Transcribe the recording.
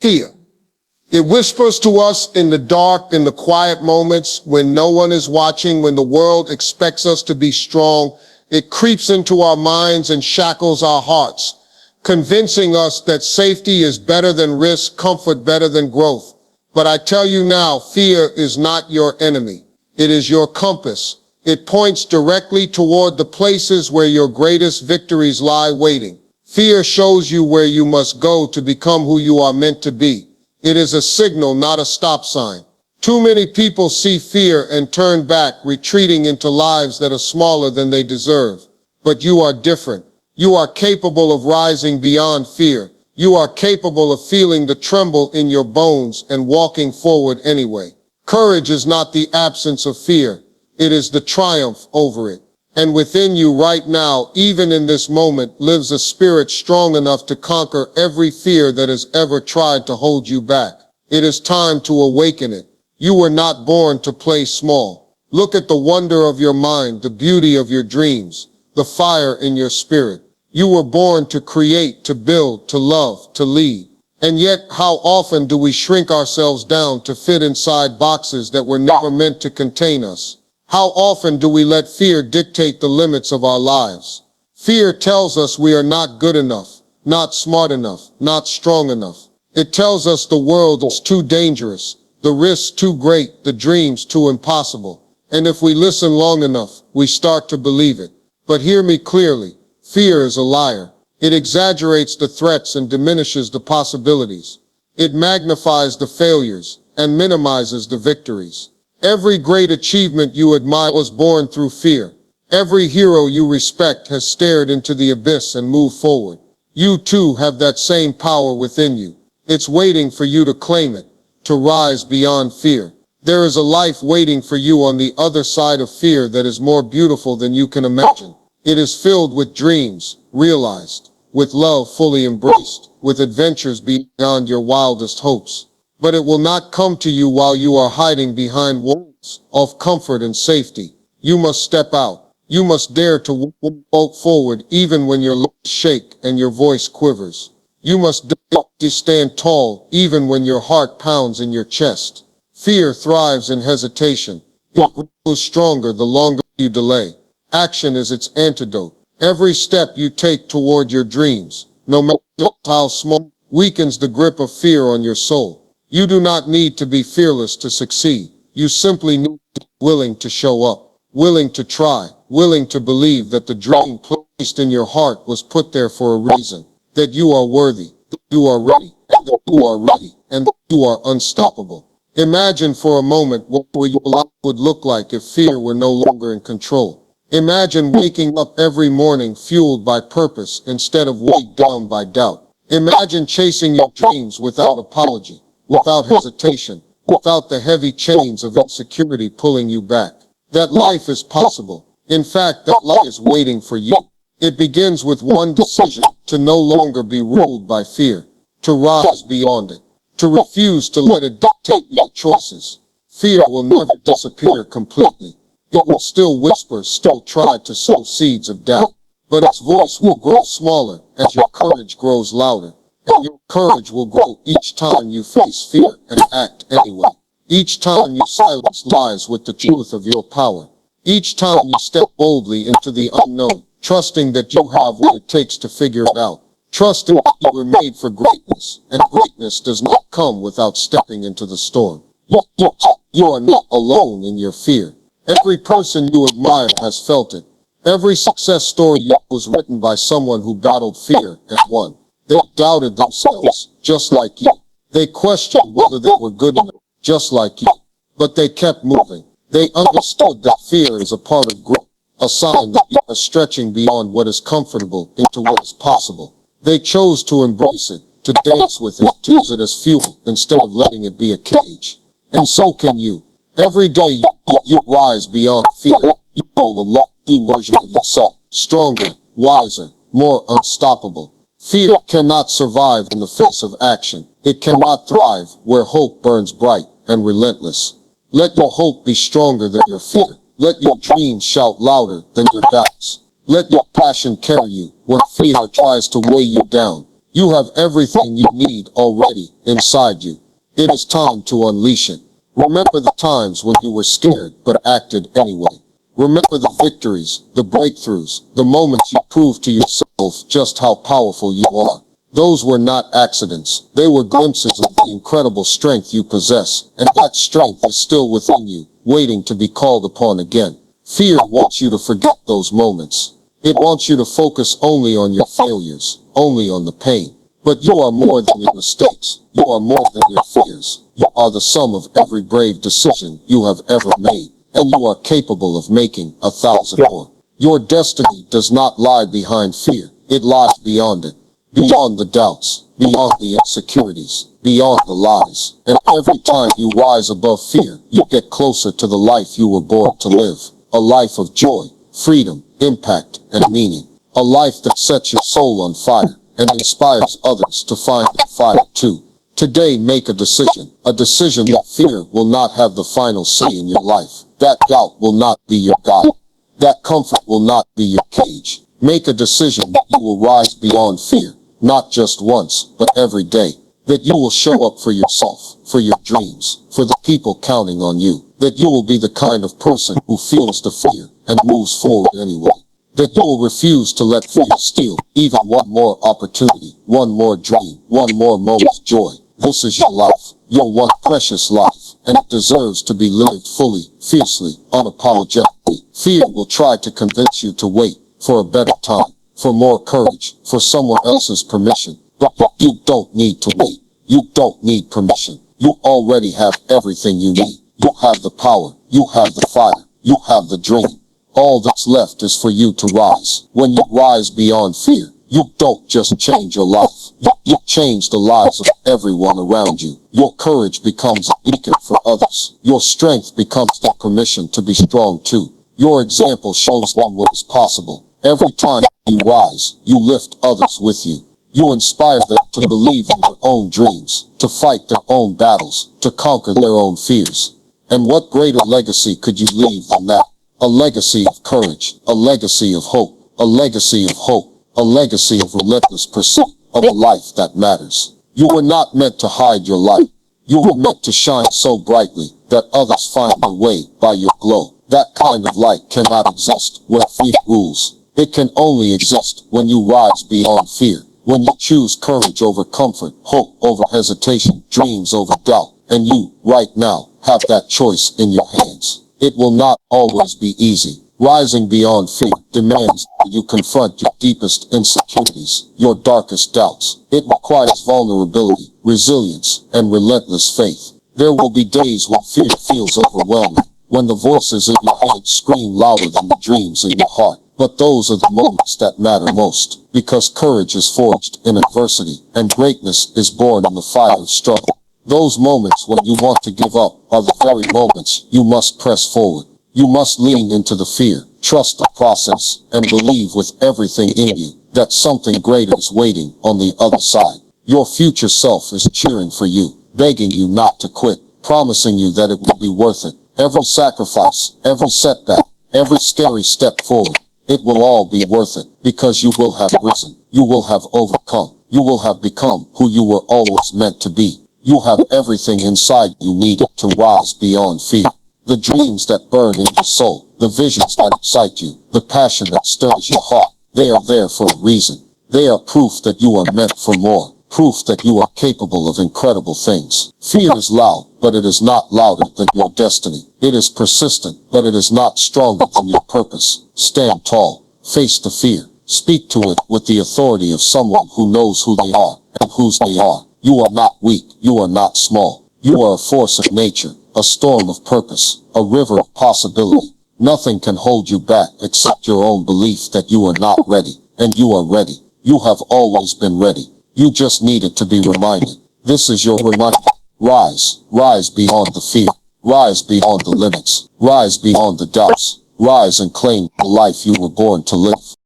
Fear. It whispers to us in the dark, in the quiet moments, when no one is watching, when the world expects us to be strong. It creeps into our minds and shackles our hearts, convincing us that safety is better than risk, comfort better than growth. But I tell you now, fear is not your enemy. It is your compass. It points directly toward the places where your greatest victories lie waiting. Fear shows you where you must go to become who you are meant to be. It is a signal, not a stop sign. Too many people see fear and turn back, retreating into lives that are smaller than they deserve. But you are different. You are capable of rising beyond fear. You are capable of feeling the tremble in your bones and walking forward anyway. Courage is not the absence of fear. It is the triumph over it. And within you right now, even in this moment, lives a spirit strong enough to conquer every fear that has ever tried to hold you back. It is time to awaken it. You were not born to play small. Look at the wonder of your mind, the beauty of your dreams, the fire in your spirit. You were born to create, to build, to love, to lead. And yet, how often do we shrink ourselves down to fit inside boxes that were never meant to contain us? How often do we let fear dictate the limits of our lives? Fear tells us we are not good enough, not smart enough, not strong enough. It tells us the world is too dangerous, the risks too great, the dreams too impossible. And if we listen long enough, we start to believe it. But hear me clearly, fear is a liar. It exaggerates the threats and diminishes the possibilities. It magnifies the failures and minimizes the victories. Every great achievement you admire was born through fear. Every hero you respect has stared into the abyss and moved forward. You too have that same power within you. It's waiting for you to claim it, to rise beyond fear. There is a life waiting for you on the other side of fear that is more beautiful than you can imagine. It is filled with dreams realized, with love fully embraced, with adventures beyond your wildest hopes. But it will not come to you while you are hiding behind walls of comfort and safety. You must step out. You must dare to walk forward even when your lips shake and your voice quivers. You must dare to stand tall even when your heart pounds in your chest. Fear thrives in hesitation. It grows stronger the longer you delay. Action is its antidote. Every step you take toward your dreams, no matter how small, weakens the grip of fear on your soul. You do not need to be fearless to succeed. You simply need to be willing to show up, willing to try, willing to believe that the dream placed in your heart was put there for a reason, that you are worthy, that you are ready, and that you are ready, and that you are unstoppable. Imagine for a moment what your life would look like if fear were no longer in control. Imagine waking up every morning fueled by purpose instead of weighed down by doubt. Imagine chasing your dreams without apology, without hesitation, without the heavy chains of insecurity pulling you back. That life is possible. In fact, that life is waiting for you. It begins with one decision, to no longer be ruled by fear, to rise beyond it, to refuse to let it dictate your choices. Fear will never disappear completely. It will still whisper, still try to sow seeds of doubt, but its voice will grow smaller as your courage grows louder. And your courage will grow each time you face fear and act anyway. Each time you silence lies with the truth of your power. Each time you step boldly into the unknown, trusting that you have what it takes to figure it out. Trusting that you were made for greatness, and greatness does not come without stepping into the storm. You are not alone in your fear. Every person you admire has felt it. Every success story was written by someone who battled fear and won. They doubted themselves, just like you. They questioned whether they were good enough, just like you. But they kept moving. They understood that fear is a part of growth, a sign that you are stretching beyond what is comfortable into what is possible. They chose to embrace it, to dance with it, to use it as fuel, instead of letting it be a cage. And so can you. Every day you rise beyond fear. You grow a lofty version of yourself, stronger, wiser, more unstoppable. Fear cannot survive in the face of action. It cannot thrive where hope burns bright and relentless. Let your hope be stronger than your fear. Let your dreams shout louder than your doubts. Let your passion carry you when fear tries to weigh you down. You have everything you need already inside you. It is time to unleash it. Remember the times when you were scared but acted anyway. Remember the victories, the breakthroughs, the moments you proved to yourself just how powerful you are. Those were not accidents. They were glimpses of the incredible strength you possess, and that strength is still within you, waiting to be called upon again. Fear wants you to forget those moments. It wants you to focus only on your failures, only on the pain. But you are more than your mistakes. You are more than your fears. You are the sum of every brave decision you have ever made, and you are capable of making 1,000 more. Your destiny does not lie behind fear. It lies beyond it. Beyond the doubts, beyond the insecurities, beyond the lies. And every time you rise above fear, you get closer to the life you were born to live. A life of joy, freedom, impact, and meaning. A life that sets your soul on fire and inspires others to find that fire too. Today make a decision that fear will not have the final say in your life. That doubt will not be your guide. That comfort will not be your cage. Make a decision that you will rise beyond fear. Not just once, but every day. That you will show up for yourself, for your dreams, for the people counting on you. That you will be the kind of person who feels the fear and moves forward anyway. That you will refuse to let fear steal even one more opportunity, one more dream, one more moment's joy. This is your life, your one precious life, and it deserves to be lived fully, fiercely, unapologetically. Fear will try to convince you to wait for a better time, for more courage, for someone else's permission. But you don't need to wait. You don't need permission. You already have everything you need. You have the power. You have the fire. You have the dream. All that's left is for you to rise. When you rise beyond fear, you don't just change your life. You change the lives of everyone around you. Your courage becomes a beacon for others. Your strength becomes their permission to be strong too. Your example shows them what is possible. Every time you rise, you lift others with you. You inspire them to believe in their own dreams, to fight their own battles, to conquer their own fears. And what greater legacy could you leave than that? A legacy of courage, a legacy of hope, a legacy of hope, a legacy of relentless pursuit of a life that matters. You were not meant to hide your light. You were meant to shine so brightly that others find their way by your glow. That kind of light cannot exist where fear rules. It can only exist when you rise beyond fear, when you choose courage over comfort, hope over hesitation, dreams over doubt. And you, right now, have that choice in your hands. It will not always be easy. Rising beyond fear demands that you confront your deepest insecurities, your darkest doubts. It requires vulnerability, resilience, and relentless faith. There will be days when fear feels overwhelming, when the voices in your head scream louder than the dreams in your heart. But those are the moments that matter most, because courage is forged in adversity, and greatness is born in the fire of struggle. Those moments when you want to give up are the very moments you must press forward. You must lean into the fear, trust the process, and believe with everything in you that something greater is waiting on the other side. Your future self is cheering for you, begging you not to quit, promising you that it will be worth it. Every sacrifice, every setback, every scary step forward. It will all be worth it, because you will have risen, you will have overcome, you will have become who you were always meant to be. You have everything inside you needed to rise beyond fear. The dreams that burn in your soul, the visions that excite you, the passion that stirs your heart, they are there for a reason. They are proof that you are meant for more, proof that you are capable of incredible things. Fear is loud, but it is not louder than your destiny. It is persistent, but it is not stronger than your purpose. Stand tall, face the fear, speak to it with the authority of someone who knows who they are and whose they are. You are not weak, you are not small. You are a force of nature, a storm of purpose, a river of possibility. Nothing can hold you back except your own belief that you are not ready, and you are ready. You have always been ready. You just needed to be reminded. This is your reminder. Rise, rise beyond the fear. Rise beyond the limits. Rise beyond the doubts. Rise and claim the life you were born to live.